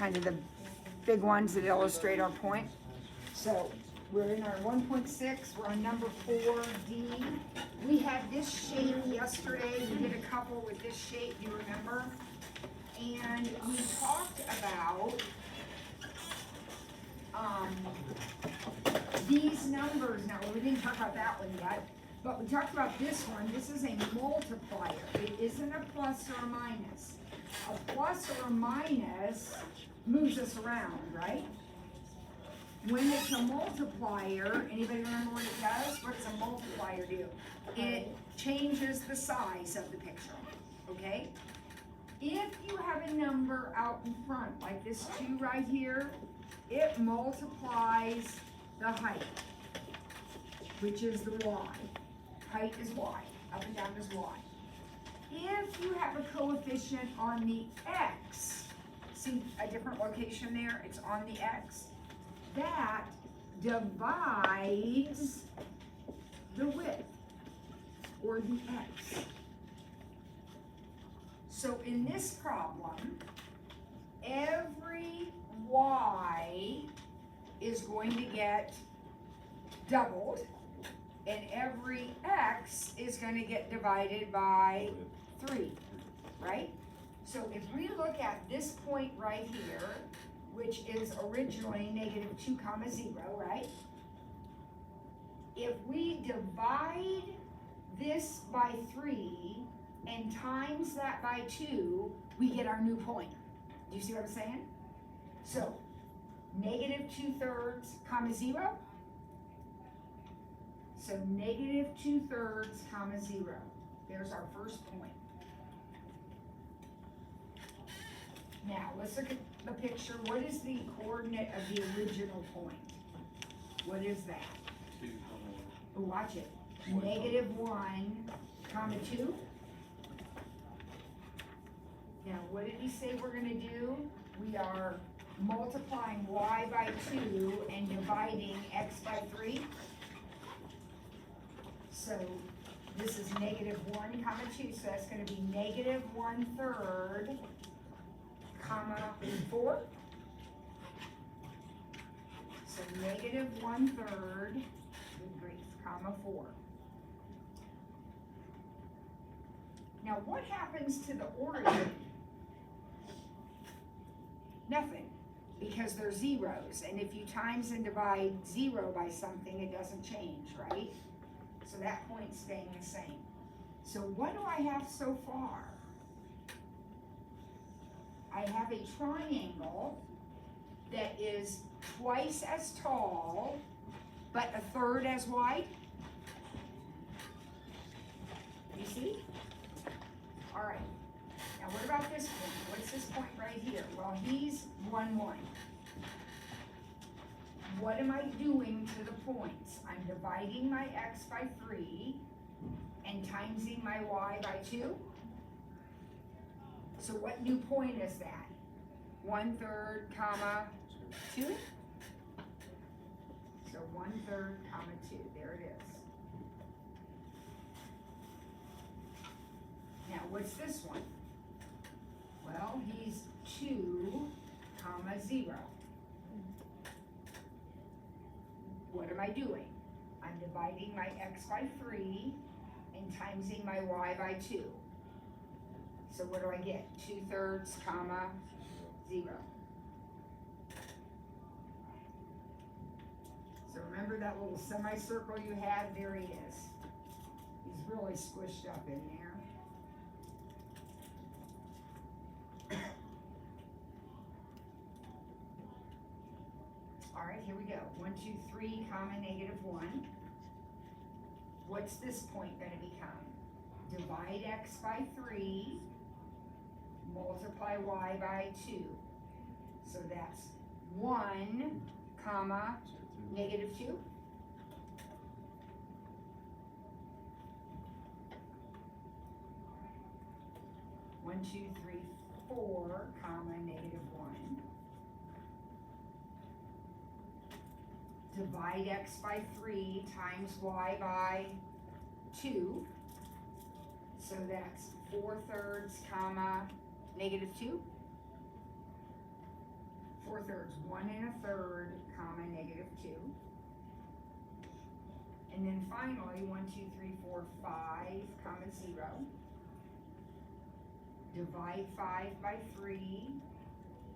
kind of the big ones that illustrate our point. So we're in our 1.6, we're on number 4D. We had this shape yesterday, we did a couple with this shape, you remember? And we talked about these numbers. Now, we didn't talk about that one yet, but we talked about this one. This is a multiplier. It isn't a plus or a minus. A plus or a minus moves us around, right? When it's a multiplier, anybody remember what it does? What does a multiplier do? It changes the size of the picture, okay? If you have a number out in front, like this 2 right here, it multiplies the height, which is the y. Height is y, up and down is y. If you have a coefficient on the x, see a different location there, it's on the x, that divides the width, or the x. So in this problem, every y is going to get doubled, and every x is going to get divided by 3, right? So if we look at this point right here, which is originally -2, 0, right? If we divide this by 3 and times that by 2, we get our new point. Do you see what I'm saying? So, -2/3, 0. So -2/3, 0. There's our first point. Now, let's look at the picture. What is the coordinate of the original point? What is that? 2, Oh, watch it. -1, 2. Now, what did he say we're going to do? We are multiplying y by 2 and dividing x by 3. So this is -1, 2, so that's going to be -1/3, 4. So -1/3, good grief, 4. Now what happens to the origin? Nothing, because they're zeros, and if you times and divide 0 by something, it doesn't change, right? So that point's staying the same. So what do I have so far? I have a triangle that is twice as tall, but 1/3 as wide. You see? All right. Now what about this point? What's this point right here? Well, he's 1, 1. What am I doing to the points? I'm dividing my x by 3 and timesing my y by 2. So what new point is that? 1/3, 2. So 1/3, 2. There it is. Now what's this one? Well, he's 2, 0. What am I doing? I'm dividing my x by 3 and timesing my y by 2. So what do I get? 2/3, 0. So remember that little semicircle you had? There he is. He's really squished up in there. All right, here we go. 1, 2, 3, -1. What's this point going to become? Divide x by 3, multiply y by 2. So that's 1, -2. One, 2, 3, 4, -1. Divide x by 3 times y by 2. So that's 4/3, -2. 4/3, 1 1/3, comma, -2. And then finally, 1, 2, 3, 4, 5, comma, 0. Divide 5 by 3,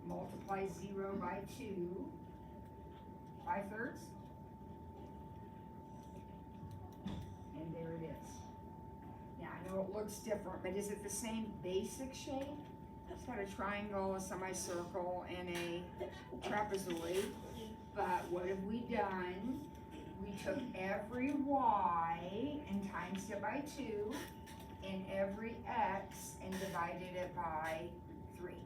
multiply 0 by 2, 5/3. And there it is. Now, I know it looks different, but is it the same basic shape? It's got a triangle, a semicircle, and a trapezoid. But what have we done? We took every y and times it by 2, and every x and divided it by 3.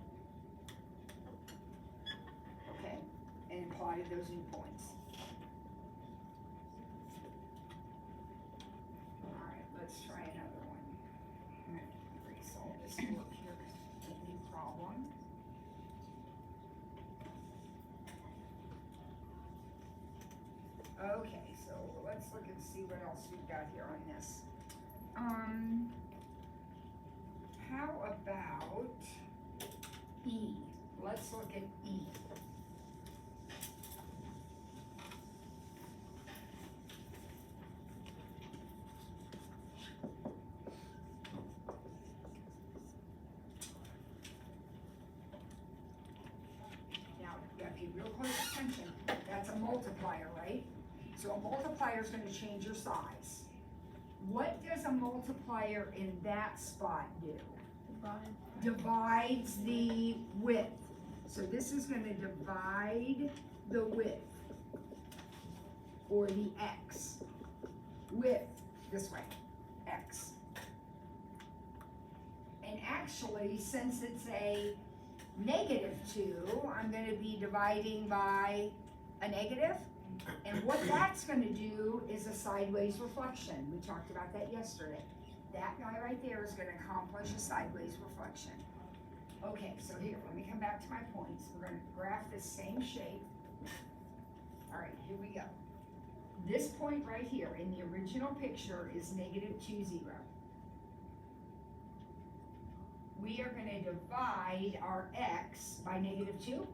Okay? And plotted those new points. Alright, let's try another one. I'm going to erase all this work here because it's a new problem. Okay, so let's look and see what else we've got here on this. How about E? Let's look at E. Now, you have to pay real close attention. That's a multiplier, right? So a multiplier is going to change your size. What does a multiplier in that spot do? Divides the width. So this is going to divide the width, or the x. Width, this way, x. And actually, since it's a -2, I'm going to be dividing by a negative. And what that's going to do is a sideways reflection. We talked about that yesterday. That guy right there is going to accomplish a sideways reflection. Okay, so here, let me come back to my points. We're going to graph this same shape. All right, here we go. This point right here in the original picture is -2, 0. We are going to divide our x by -2.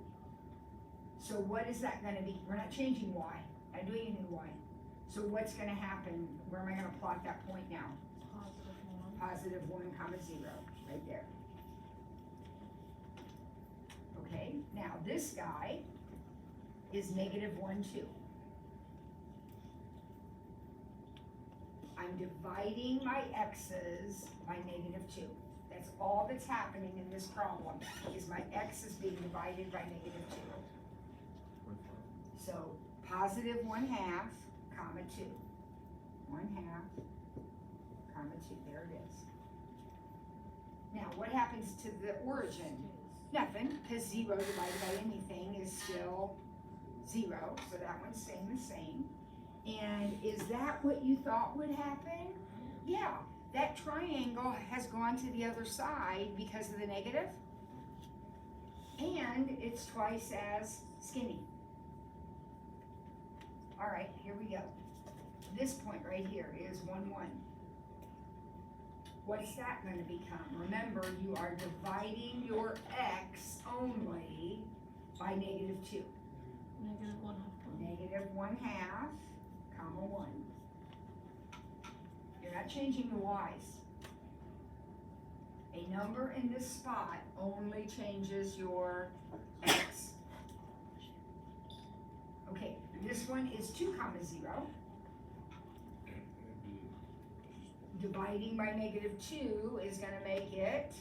So what is that going to be? We're not changing y. I'm doing a new y. So what's going to happen? Where am I going to plot that point now? Positive 1, comma 0, right there. Okay, now this guy is -1, 2. I'm dividing my x's by -2. That's all that's happening in this problem, is my x is being divided by -2. So positive 1/2, comma 2. 1/2, comma 2, there it is. Now, what happens to the origin? Nothing, because 0 divided by anything is still 0, so that one's staying the same. And is that what you thought would happen? Yeah, that triangle has gone to the other side because of the negative, and it's twice as skinny. All right, here we go. This point right here is 1, 1. What's that going to become? Remember, you are dividing your x only by -2. -1/2, comma 1. You're not changing the y's. A number in this spot only changes your x. Okay, this one is 2, comma 0. Dividing by -2 is going to make it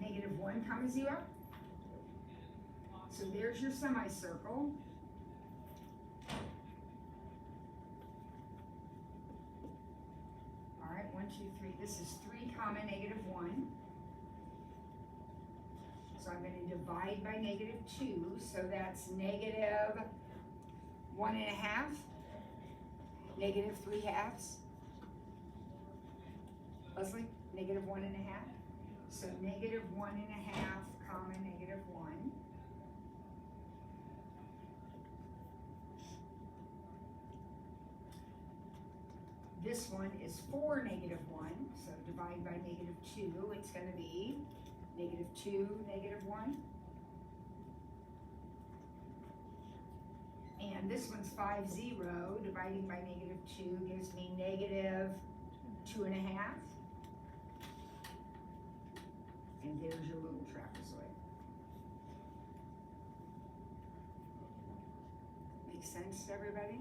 -1, comma 0. So there's your semicircle. All right, 1, 2, 3. This is 3, comma -1. So I'm going to divide by -2, so that's -1 1/2, -3/2. Leslie, -1 1/2. So -1 1/2, comma -1. This one is 4 -1, so divide by -2, it's going to be -2 -1. and this one's 5, 0, dividing by -2 gives me -2.5. And there's your little trapezoid. Makes sense to everybody?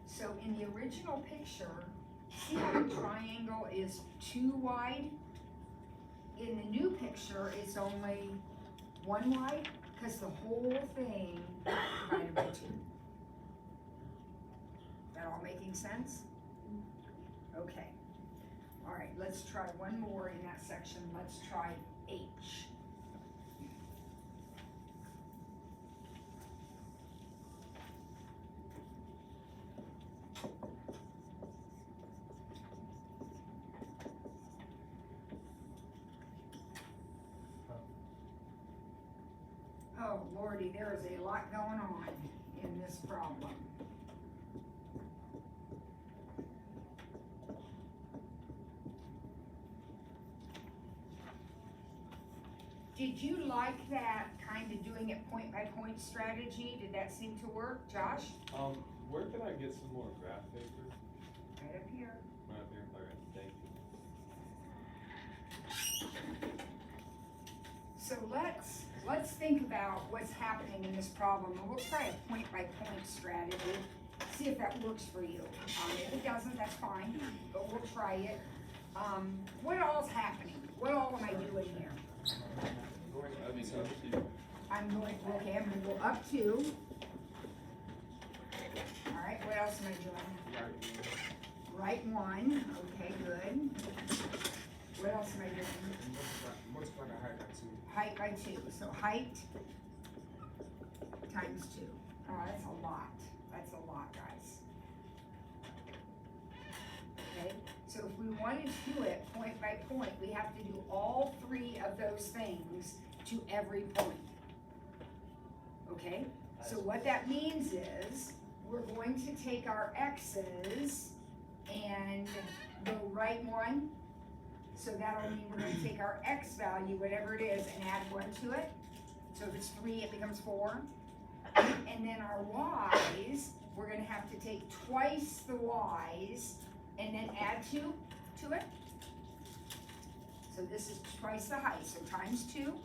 So in the original picture, see how the triangle is too wide? In the new picture, it's only 1 wide, because the whole thing divided by 2. That all making sense? Okay. All right, let's try one more in that section. Let's try H. Oh, Lordy, there is a lot going on in this problem. Did you like that kind of doing it point by point strategy? Did that seem to work, Josh? Where can I get some more graph paper? Right up here. Right up here, okay, thank you. So let's think about what's happening in this problem, and we'll try a point by point strategy. See if that works for you. If it doesn't, that's fine, but we'll try it. What all's happening? What all am I doing here? I'm going to go up 2. All right, what else am I doing? Right 1, okay, good. What else am I doing? Multiply the height by 2. Height by 2, so height times 2. Oh, that's a lot. That's a lot, guys. Okay, so if we wanted to do it point by point, we have to do all 3 of those things to every point. Okay, so what that means is we're going to take our x's and go right 1. So that'll mean we're going to take our x value, whatever it is, and add 1 to it. So if it's 3, it becomes 4. And then our y's, we're going to have to take twice the y's and then add 2 to it. So this is twice the height, so times 2.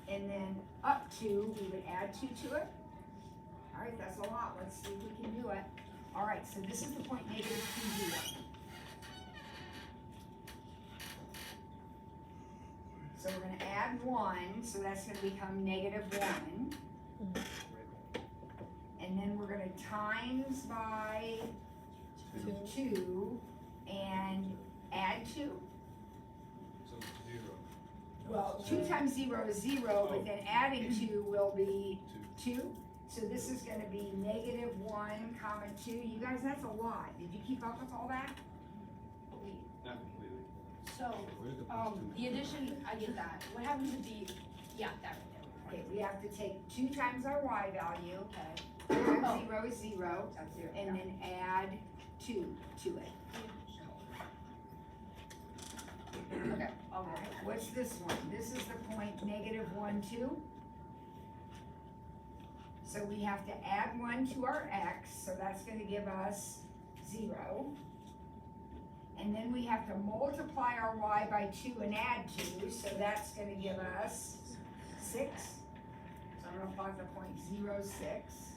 And then up 2, we would add 2 to it. All right, that's a lot. Let's see if we can do it. All right, so this is the point -2, 0. So we're going to add 1, so that's going to become -1. And then we're going to times by 2 and add 2. So 0. Well, 2 times 0 is 0, but then adding 2 will be 2. So this is going to be -1, 2. You guys, that's a lot. Did you keep up with all that? Not completely. So, the addition, I get that. What happens if the, yeah, that right there. Okay, we have to take 2 times our y value. Okay. 2 times 0 is 0. That's 0. And then add 2 to it. Okay, I'll go. Alright, what's this one? This is the point -1, 2. So we have to add 1 to our x, so that's gonna give us 0. And then we have to multiply our y by 2 and add 2, so that's gonna give us 6. So I'm gonna plot the point 0, 6.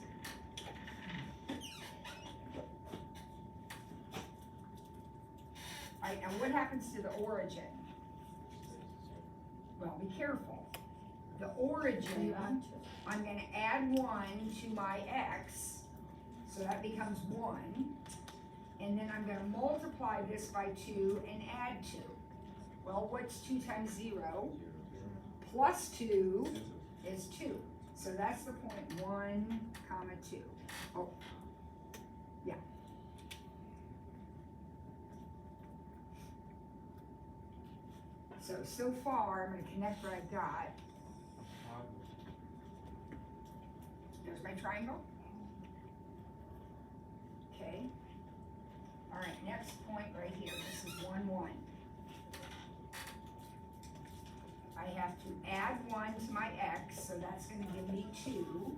Alright, now what happens to the origin? Well, be careful. The origin, I'm gonna add 1 to my x, so that becomes 1. And then I'm gonna multiply this by 2 and add 2. Well, what's 2 times 0? Plus 2 is 2. So that's the point 1, 2. Oh, yeah. So far, I'm gonna connect what I've got. There's my triangle. Okay. All right, next point right here. This is 1, 1. I have to add 1 to my x, so that's gonna give me 2.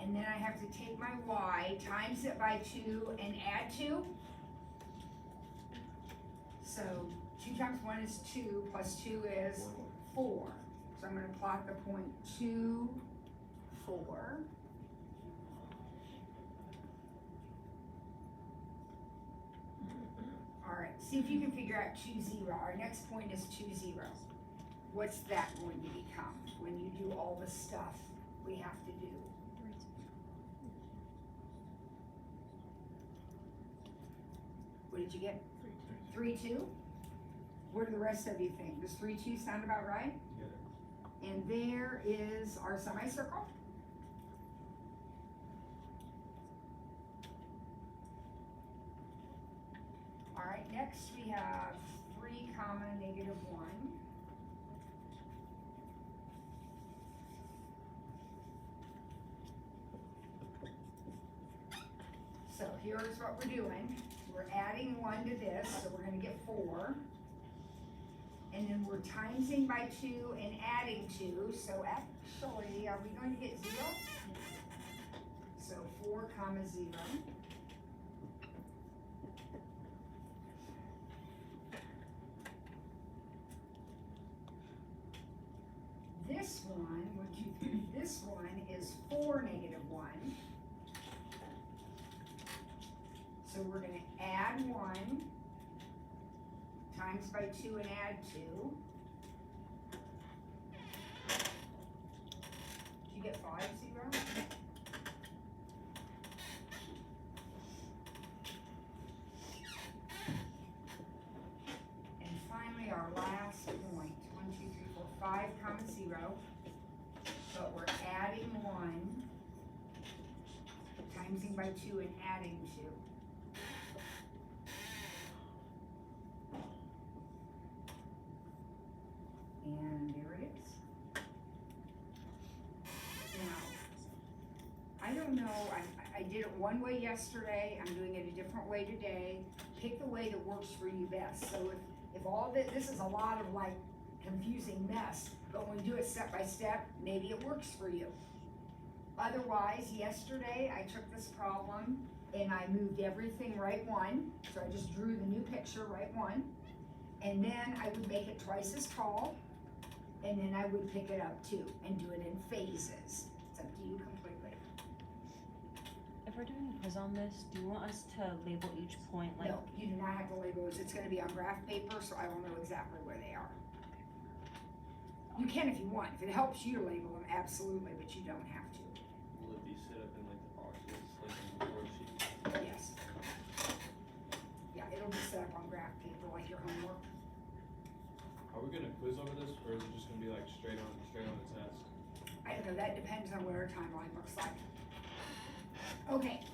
And then I have to take my y, times it by 2, and add 2. So 2 times 1 is 2, plus 2 is 4. So I'm gonna plot the point 2, 4. All right, see if you can figure out 2, 0. Our next point is 2, 0. What's that going to become when you do all the stuff we have to do? What did you get? 3, 2? What do the rest of you think? Does 3, 2 sound about right? Yeah. And there is our semicircle. All right, next we have 3, negative 1. So here's what we're doing. We're adding 1 to this, so we're gonna get 4. And then we're timesing by 2 and adding 2, so actually, are we going to get 0? So 4, 0. This one, 1, 2, 3, this one is 4, negative 1. So we're gonna add 1, times by 2 and add 2. Did you get 5, 0? And finally, our last point, 1, 2, 3, 4, 5, 0. But we're adding 1, timesing by 2 and adding 2. And there it is. Now, I don't know, I did it one way yesterday, I'm doing it a different way today. Pick the way that works for you best. So if all this is a lot of like confusing mess, but when we do it step by step, maybe it works for you. Otherwise, yesterday I took this problem and I moved everything right 1. So I just drew the new picture right 1. And then I would make it twice as tall. And then I would pick it up too and do it in phases. It's up to you completely. If we're doing a quiz on this, do you want us to label each point like? No, you do not have to label it. It's gonna be on graph paper, so I will know exactly where they are. You can if you want. If it helps you to label them, absolutely, but you don't have to. Will it be set up in like the boxes, like in the worksheet? Yes. Yeah, it'll be set up on graph paper like your homework. Are we gonna quiz over this, or is it just gonna be like straight on the test? I don't know, that depends on what our timeline looks like. Okay,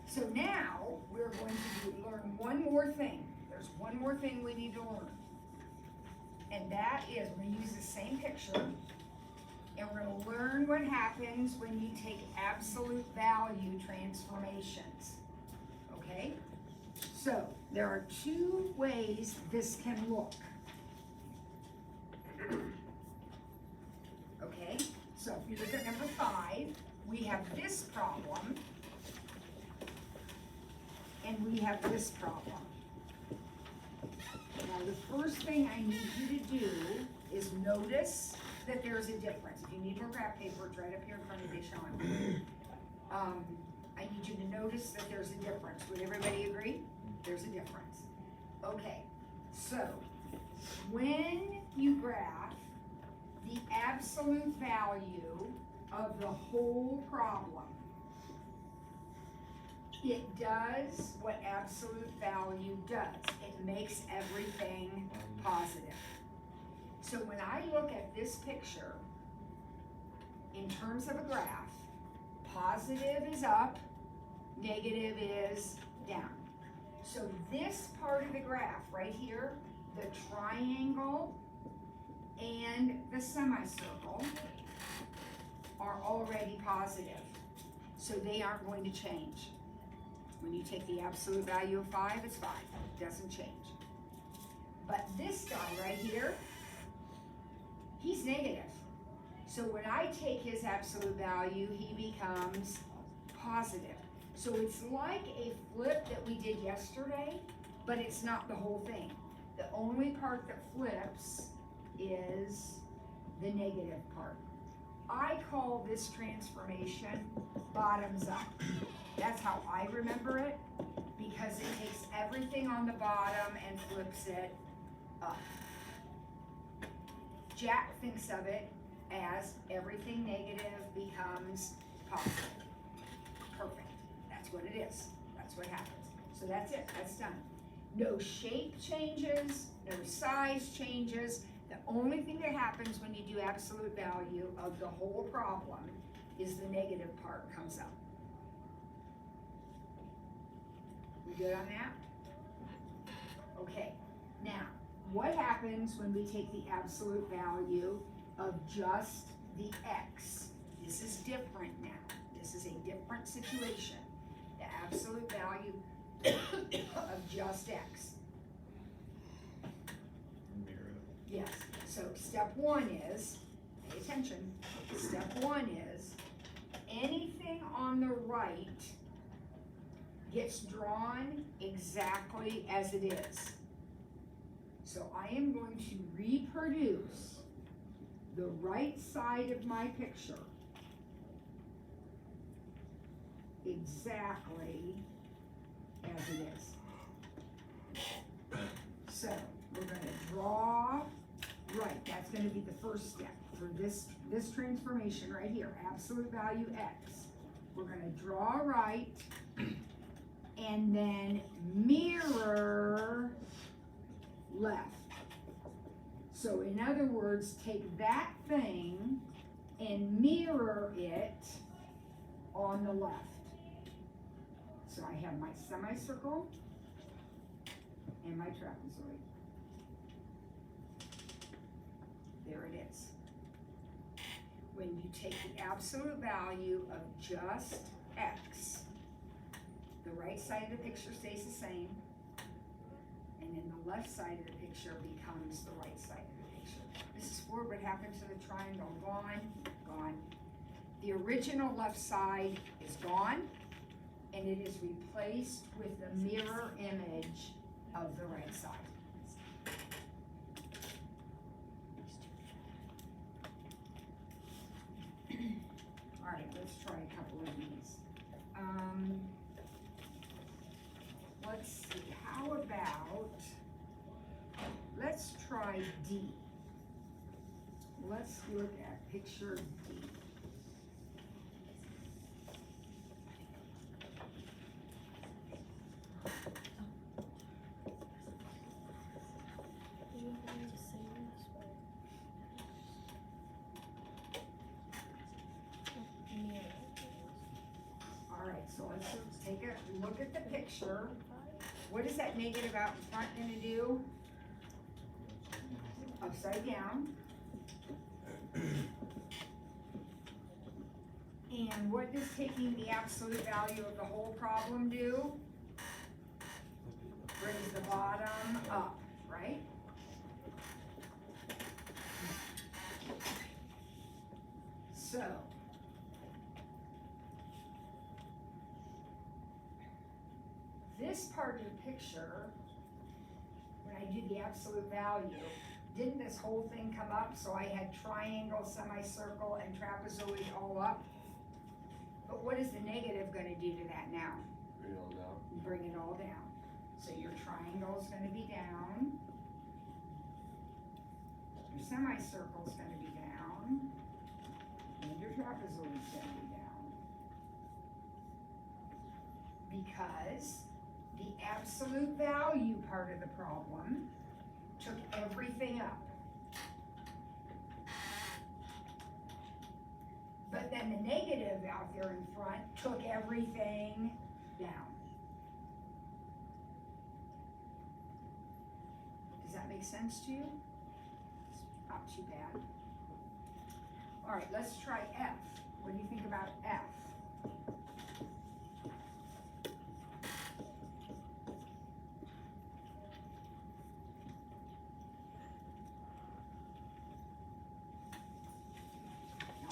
so now we're going to learn one more thing. There's one more thing we need to learn. And that is, we're gonna use the same picture, and we're gonna learn what happens when you take absolute value transformations. Okay? So, there are 2 ways this can look. Okay, so if you look at number 5, we have this problem, and we have this problem. Now, the first thing I need you to do is notice that there's a difference. If you need more graph paper, it's right up here in front of you, Sean. I need you to notice that there's a difference. Would everybody agree? There's a difference. Okay, so when you graph the absolute value of the whole problem, it does what absolute value does. It makes everything positive. So when I look at this picture, in terms of a graph, positive is up, negative is down. So this part of the graph right here, the triangle and the semicircle are already positive. So they aren't going to change. When you take the absolute value of 5, it's 5. It doesn't change. But this guy right here, So when I take his absolute value, he becomes positive. So it's like a flip that we did yesterday, but it's not the whole thing. The only part that flips is the negative part. I call this transformation bottoms up. That's how I remember it, because it takes everything on the bottom and flips it up. Jack thinks of it as everything negative becomes positive. Perfect. That's what it is. That's what happens. So that's it. That's done. No shape changes, no size changes. The only thing that happens when you do absolute value of the whole problem is the negative part comes up. We good on that? Okay. Now, what happens when we take the absolute value of just the x? This is different now. This is a different situation. The absolute value of just x. Mirror it. Yes, so step one is, pay attention, step one is, anything on the right gets drawn exactly as it is. So I am going to reproduce the right side of my picture exactly as it is. So we're gonna draw right, that's gonna be the first step for this transformation right here, absolute value x. We're gonna draw right and then mirror left. So in other words, take that thing and mirror it on the left. So I have my semicircle and my trapezoid. There it is. When you take the absolute value of just x, the right side of the picture stays the same, and then the left side of the picture becomes the right side of the picture. This is for what happened to the triangle. Gone, gone. The original left side is gone, and it is replaced with the mirror image of the right side. All right, let's try a couple of these. Let's see, how about, let's try D. Let's look at picture D. All right, so let's just take a look at the picture. What is that negative out in front gonna do? Upside down. And what does taking the absolute value of the whole problem do? Brings the bottom up, right? So, this part of the picture, when I did the absolute value, didn't this whole thing come up? So I had triangle, semicircle, and trapezoid all up. But what is the negative gonna do to that now? Bring it all down. Bring it all down. So your triangle is gonna be down. Your semicircle is gonna be down. And your trapezoid is gonna be down. Because the absolute value part of the problem took everything up. But then the negative out there in front took everything down. Does that make sense to you? Not too bad. All right, let's try F. What do you think about F?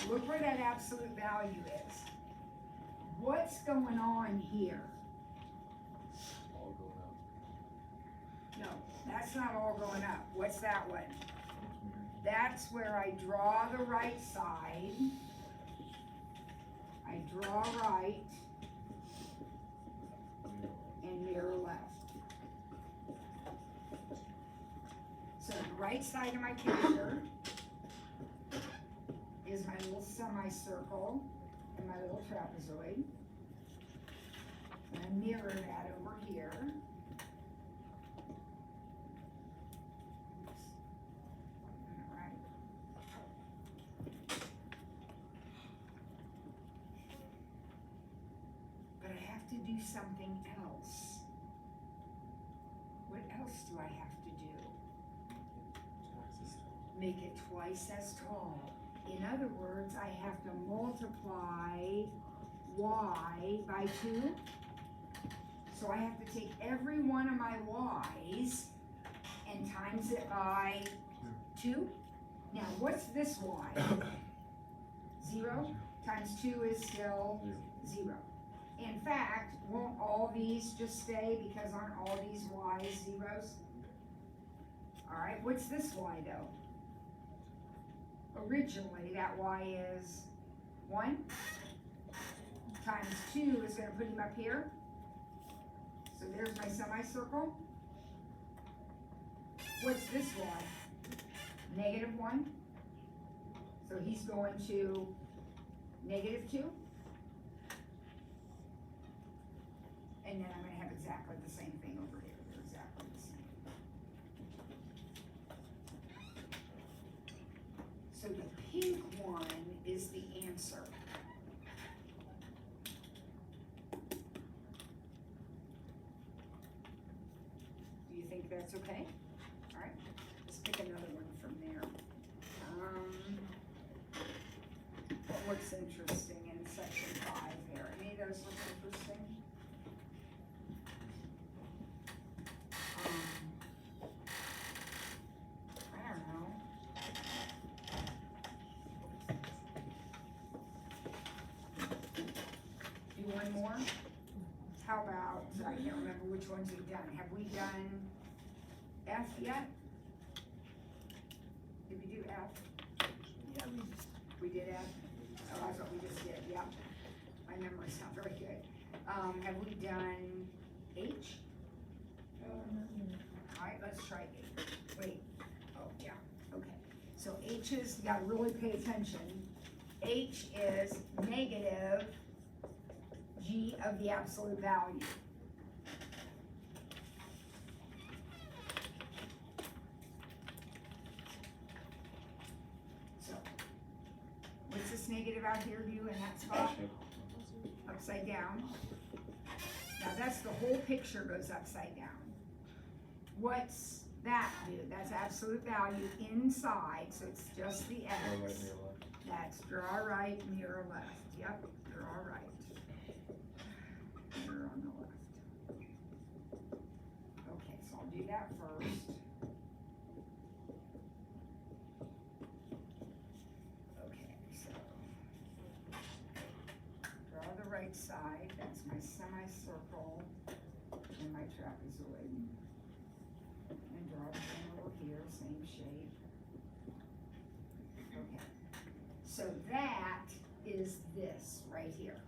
look where that absolute value is. What's going on here? All going up. No, that's not all going up. What's that one? That's where I draw the right side. I draw right and mirror left. So the right side of my picture is my little semicircle and my little trapezoid. And I mirror that over here. Oops. All right. But I have to do something else. What else do I have to do? Make it twice as tall. In other words, I have to multiply y by 2. So I have to take every one of my y's and times it by 2. Now, what's this y? 0 times 2 is still 0. In fact, won't all these just stay because aren't all these y's zeros? All right, what's this y though? Originally, that y is 1 times 2 is going to put him up here. So there's my semicircle. What's this y? Negative 1. So he's going to negative 2. And then I'm going to have exactly the same thing over here. They're exactly the same. So the pink one is the answer. Do you think that's okay? All right, let's pick another one from there. What looks interesting in section 5 there? Any of those look interesting? I don't know. Do one more? How about, I can't remember which ones we've done. Have we done F yet? Did we do F? Yeah, we did F? Oh, that's what we just did, yep. My memory's not very good. Have we done H? Alright, let's try H. Wait, oh, yeah, okay. So H is, you gotta really pay attention. H is negative G of the absolute value. So, what's this negative out here do in that spot? Upside down. Now that's the whole picture goes upside down. What's that do? That's absolute value inside, so it's just the X. Draw right, mirror left. That's draw right, mirror left. Yep, draw right. Mirror on the left. Okay, so I'll do that first. Okay, so draw the right side. That's my semicircle and my trapezoid. And draw the one over here, same shape. Okay. So that is this right here.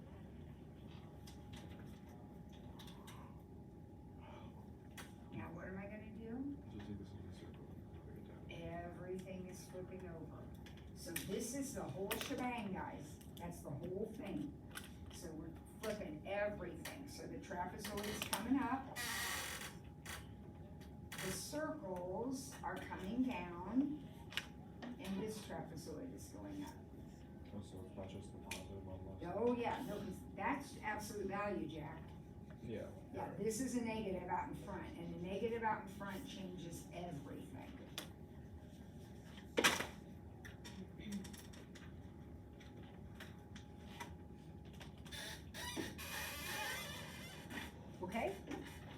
Now what am I gonna do? Just take this in a circle. Break it down. Everything is flipping over. So this is the whole shebang, guys. That's the whole thing. So we're flipping everything. So the trapezoid is coming up. The circles are coming down. And this trapezoid is going up. Oh, so it's not just the positive on the left. Oh, yeah, no, 'cause that's absolute value, Jack. Yeah. Yeah, this is a negative out in front, and the negative out in front changes everything. Okay?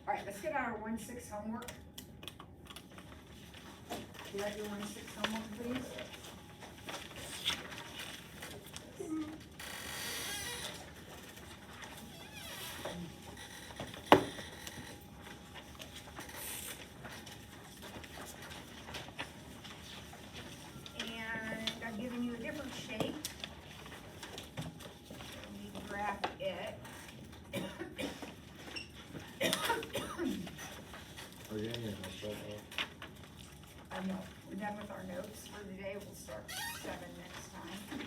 All right, let's get our 1-6 homework. Do you have your 1-6 homework, please? done with our notes for today. We'll start at 7 next time.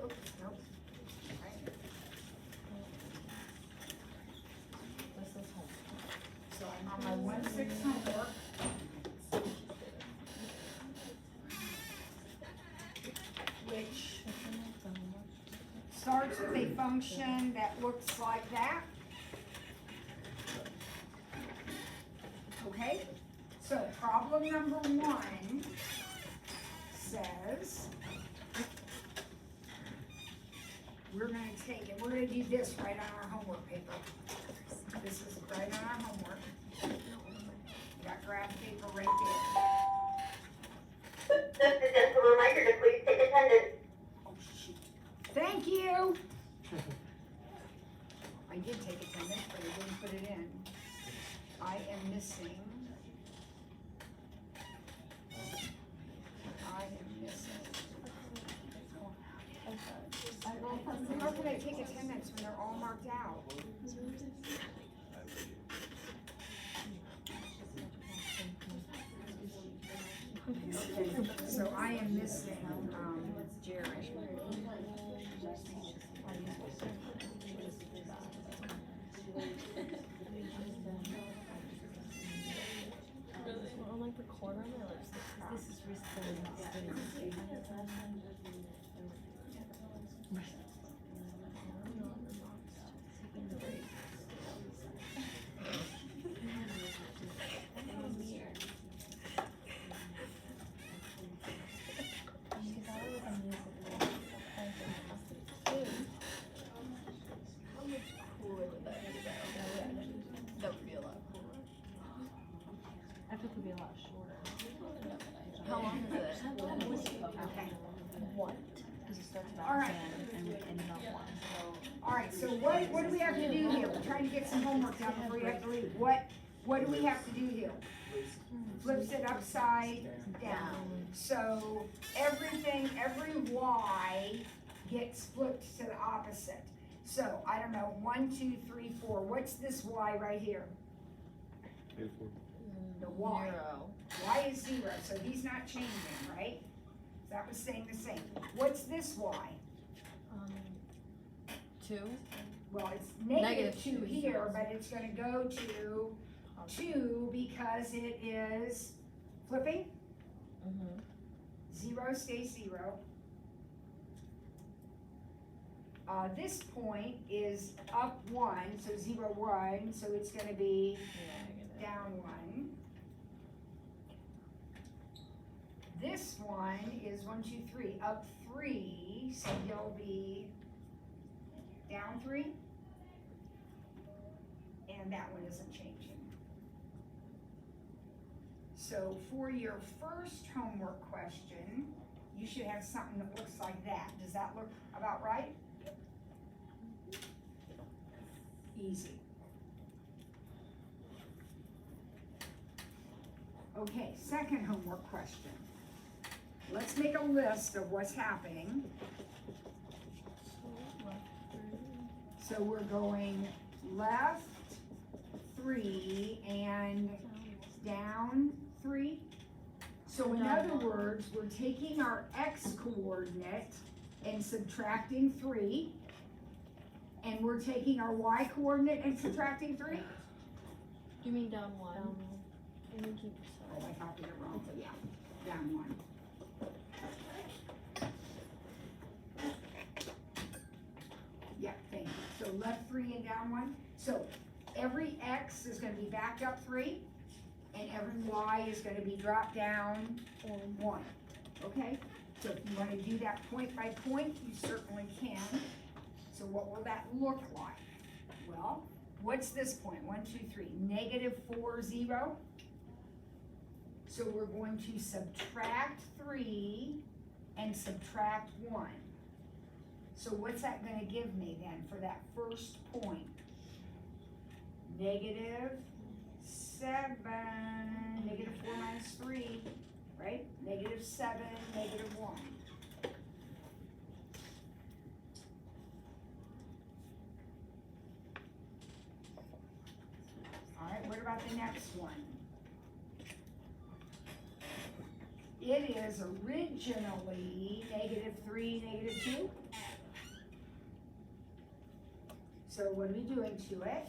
Oops, nope. Right. So I'm on my 1-6 homework. Which starts with a function that looks like that. Okay, so problem number 1 says, we're gonna take it, we're gonna do this right on our homework paper. This is right on our homework. You got graph paper right there. Just a gentle reminder to please take attendance. Oh, shoot. Thank you. I did take attendance, but I didn't put it in. I am missing. How can I take attendance when they're all marked out? Okay, so I am missing, Jared. On like the corner of my lips. This is How much cooler would that be though? That would be a lot cooler. I think it would be a lot shorter. How long is it? Okay. What? Because it starts about All right. 10 and we ended on 1. All right, so what do we have to do here? We're trying to get some homework done before you have to leave. What do we have to do here? Flips it upside down. So every Y gets flipped to the opposite. So, I don't know, 1, 2, 3, 4. What's this Y right here? The Y. 0. Y is 0, so he's not changing, right? That was staying the same. What's this Y? 2. Well, it's negative Negative 2 2 here, zeros. but it's gonna go to 2 because it is flipping. 0 stays 0. This point is up 1, so 0, 1, so it's gonna be down 1. This one is 1, 2, 3, up 3, so he'll be down 3. And that one isn't changing. So for your first homework question, you should have something that looks like that. Does that look about right? Easy. Okay, second homework question. Let's make a list of what's happening. So we're going left 3 and down 3. So in other words, we're taking our x coordinate and subtracting 3. And we're taking our y coordinate and subtracting 3. Do you mean down 1? And then keep Oh, I copied it wrong, but yeah, down 1. Yeah, thank you. So left 3 and down 1. So every x is gonna be backed up 3, and every y is gonna be dropped down 1, okay? So if you wanna do that point by point, you certainly can. So what will that look like? Well, what's this point? 1, 2, 3, negative 4, 0. So we're going to subtract 3 and subtract 1. So what's that gonna give me then for that first point? Negative 7, negative 4 minus 3, right? Negative 7, negative 1. about the next one. It is originally -3, -2. So what are we doing to it?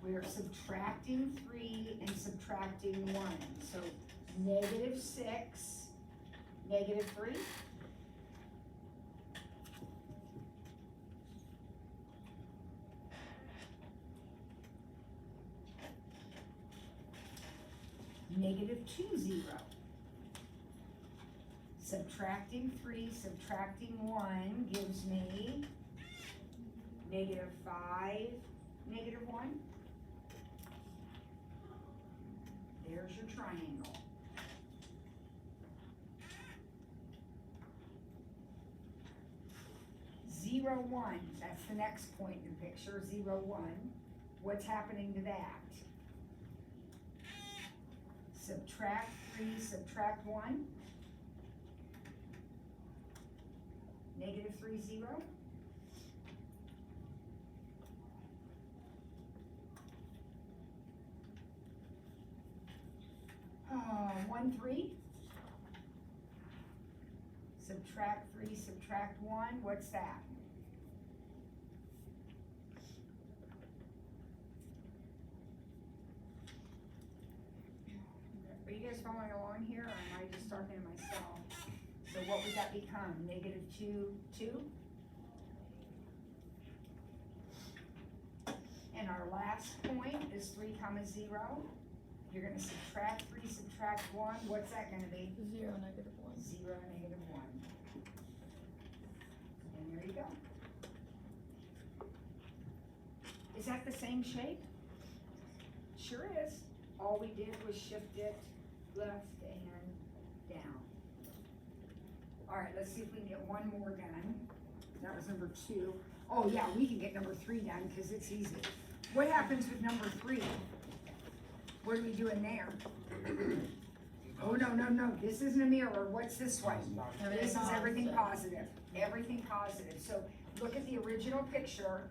We're subtracting 3 and subtracting 1. So -6, -3. -2, 0. Subtracting 3, subtracting 1 gives me -5, -1. There's your triangle. Zero, 1, that's the next point in the picture, 0, 1. What's happening to that? Subtract 3, subtract 1. -3, 0. Oh, 1, 3. Subtract 3, subtract 1, what's that? Are you guys following along here, or am I just talking to myself? So what would that become? -2, 2? And our last point is 3, 0. You're gonna subtract 3, subtract 1, what's that gonna be? 0, -1. 0, -1. And there you go. Is that the same shape? Sure is. All we did was shift it left and down. All right, let's see if we can get one more done. That was number 2. Oh yeah, we can get number 3 done because it's easy. What happens with number 3? What are we doing there? Oh, no, this isn't a mirror, what's this one? This is everything positive, everything positive. So look at the original picture.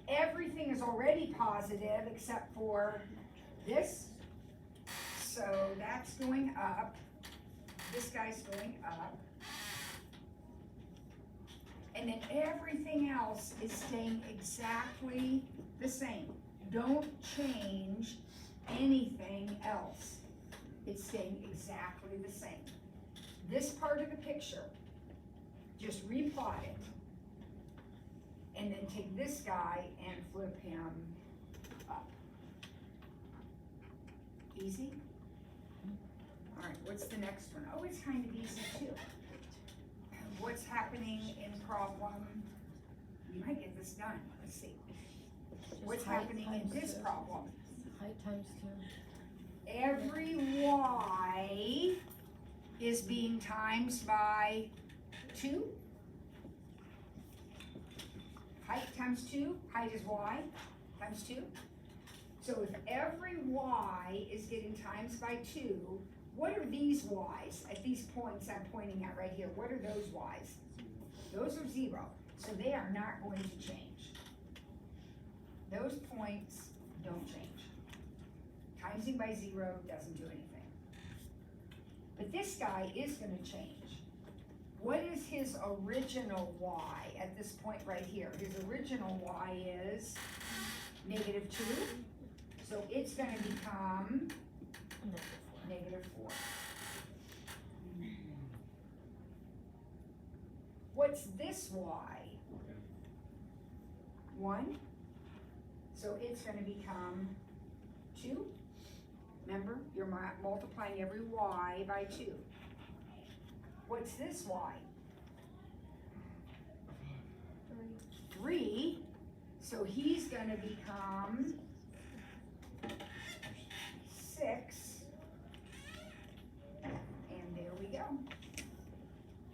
Everything is already positive except for this. So that's going up, this guy's going up. And then everything else is staying exactly the same. Don't change anything else. It's staying exactly the same. This part of the picture, just replot it. And then take this guy and flip him up. Easy? All right, what's the next one? Oh, it's kind of easy too. What's happening in problem? You might get this done, let's see. What's happening in this problem? Height times 2. Every y is being times by 2. Height times 2, height is y times 2. So if every y is getting times by 2, what are these y's at these points I'm pointing at right here? What are those y's? Those are 0, so they are not going to change. Those points don't change. Timesing by 0 doesn't do anything. But this guy is going to change. What is his original y at this point right here? His original y is -2. So it's going to become -4. What's this y? 1. So it's going to become 2. Remember, you're multiplying every y by 2. What's this y? 3. So he's going to become 6. And there we go.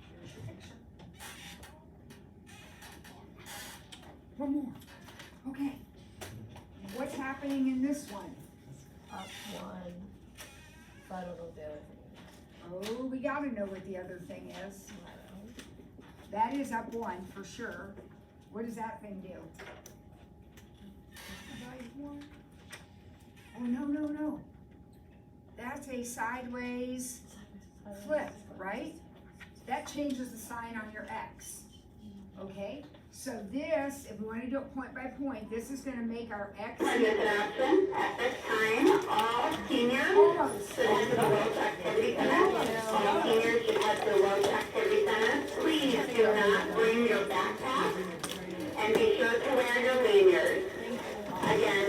Here's your picture. One more. Okay. What's happening in this one? Up 1. But I don't know what the other thing is. Oh, we gotta know what the other thing is. I don't know. That is up 1 for sure. What does that thing do? Oh, no. say sideways, flip, right? That changes the sign on your X, okay? So this, if we wanna do it point by point, this is gonna make our X. Is an option at this time, all seniors Almost. should head to the World Activity Center. All seniors should head to the World Activity Center. Please do not bring your backpack and be sure to wear your lanyard. Again,